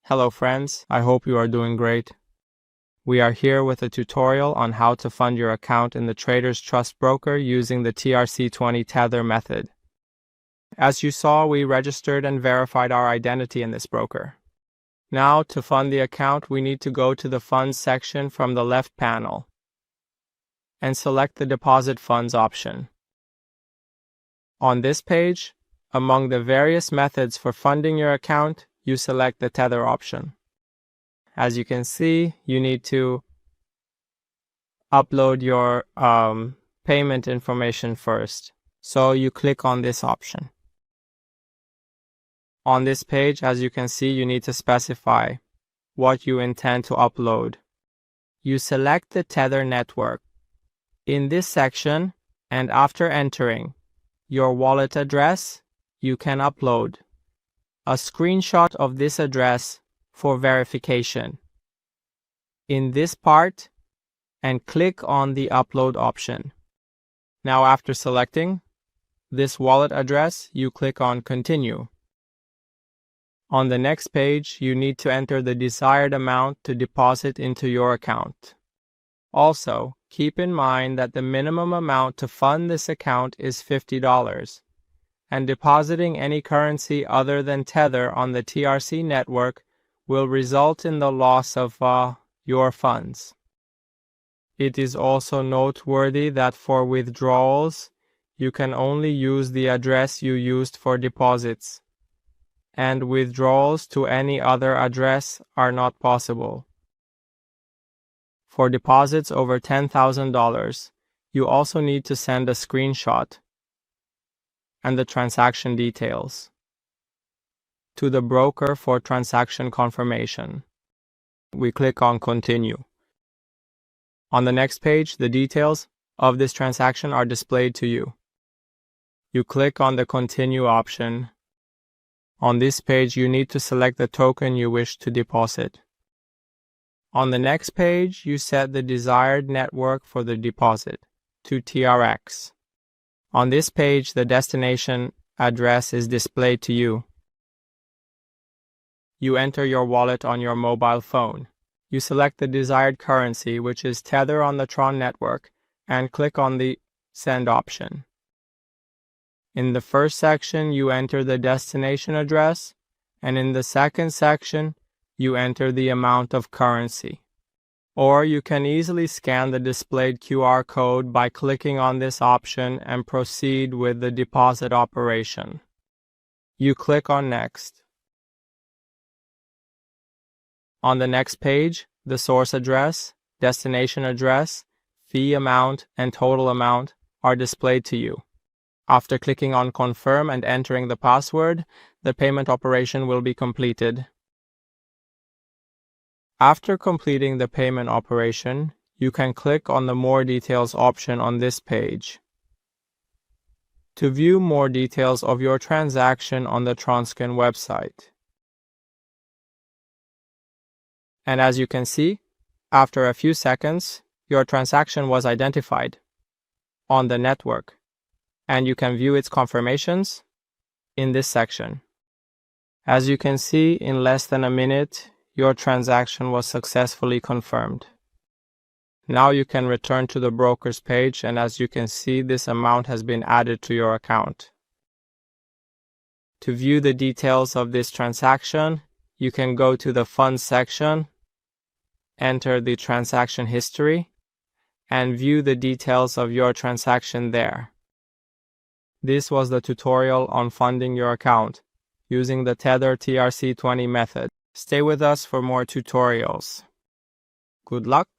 Hello friends, I hope you are doing great. We are here with a tutorial on how to fund your account in the Traders Trust Broker using the TRC20 Tether method. As you saw, we registered and verified our identity in this broker. Now, to fund the account, we need to go to the Funds section from the left panel and select the Deposit Funds option. On this page, among the various methods for funding your account, you select the Tether option. As you can see, you need to upload your payment information first. So you click on this option. On this page, as you can see, you need to specify what you intend to upload. You select the Tether network. In this section, and after entering your wallet address, you can upload a screenshot of this address for verification. In this part, and click on the upload option. Now after selecting this wallet address, you click on continue. On the next page, you need to enter the desired amount to deposit into your account. Also, keep in mind that the minimum amount to fund this account is $50, and depositing any currency other than Tether on the TRC network will result in the loss of your funds. It is also noteworthy that for withdrawals, you can only use the address you used for deposits, and withdrawals to any other address are not possible. For deposits over $10,000, you also need to send a screenshot and the transaction details to the broker for transaction confirmation. We click on continue. On the next page, the details of this transaction are displayed to you. You click on the continue option. On this page, you need to select the token you wish to deposit. On the next page, you set the desired network for the deposit to TRX. On this page, the destination address is displayed to you. You enter your wallet on your mobile phone. You select the desired currency, which is Tether on the Tron network, and click on the Send option. In the first section, you enter the destination address, and in the second section, you enter the amount of currency. Or you can easily scan the displayed QR code by clicking on this option and proceed with the deposit operation. You click on Next. On the next page, the source address, destination address, fee amount, and total amount are displayed to you. After clicking on Confirm and entering the password, the payment operation will be completed. After completing the payment operation, you can click on the More Details option on this page to view more details of your transaction on the Tronscan website. And as you can see, after a few seconds, your transaction was identified on the network, and you can view its confirmations in this section. As you can see, in less than a minute, your transaction was successfully confirmed. Now you can return to the broker's page, and as you can see, this amount has been added to your account. To view the details of this transaction, you can go to the Funds section, enter the transaction history, and view the details of your transaction there. This was the tutorial on funding your account using the Tether TRC20 method. Stay with us for more tutorials. Good luck!